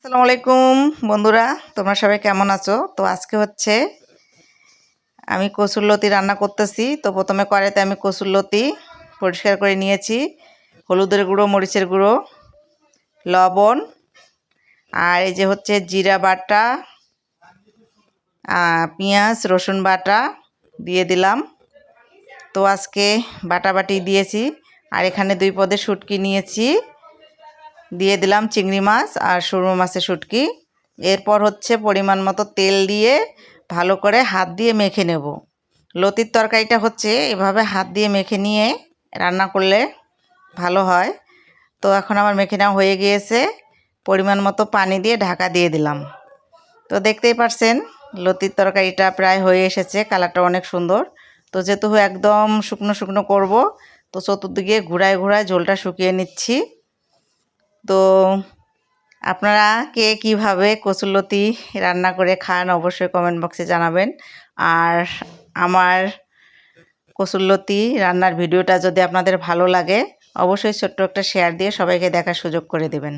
আসসালামু আলাইকুম বন্ধুরা, তোমরা সবাই কেমন আছো? তো আজকে হচ্ছে আমি কচুরলতি রান্না করতেছি। তো প্রথমে কড়াইতে আমি কচুরলতি পরিষ্কার করে নিয়েছি, হলুদের গুঁড়ো, মরিচের গুঁড়ো, লবণ, আর এই যে হচ্ছে জিরা বাটা, পেঁয়াজ রসুন বাটা দিয়ে দিলাম। তো আজকে বাটাবাটি দিয়েছি। আর এখানে 2 পদের শুটকি নিয়েছি, দিয়ে দিলাম চিংড়ি মাছ আর সুরমা মাছের শুটকি। এরপর হচ্ছে পরিমাণ মতো তেল দিয়ে ভালো করে হাত দিয়ে মেখে নেব। লতির তরকারিটা হচ্ছে এভাবে হাত দিয়ে মেখে নিয়ে রান্না করলে ভালো হয়। তো এখন আমার মেখে নেওয়া হয়ে গিয়েছে। পরিমাণ মতো পানি দিয়ে ঢাকা দিয়ে দিলাম। তো দেখতেই পারছেন লতির তরকারিটা প্রায় হয়ে এসেছে, কালারটা অনেক সুন্দর। তো যেহেতু একদম শুকনো শুকনো করব, তো চতুর্দিকে ঘুরায় ঘুরায় ঝোলটা শুকিয়ে নিচ্ছি। তো আপনারা কে কীভাবে কচুরলতি রান্না করে খান অবশ্যই কমেন্ট বক্সে জানাবেন। আর আমার কচুরলতি রান্নার ভিডিওটা যদি আপনাদের ভালো লাগে অবশ্যই ছোট্ট একটা শেয়ার দিয়ে সবাইকে দেখার সুযোগ করে দেবেন।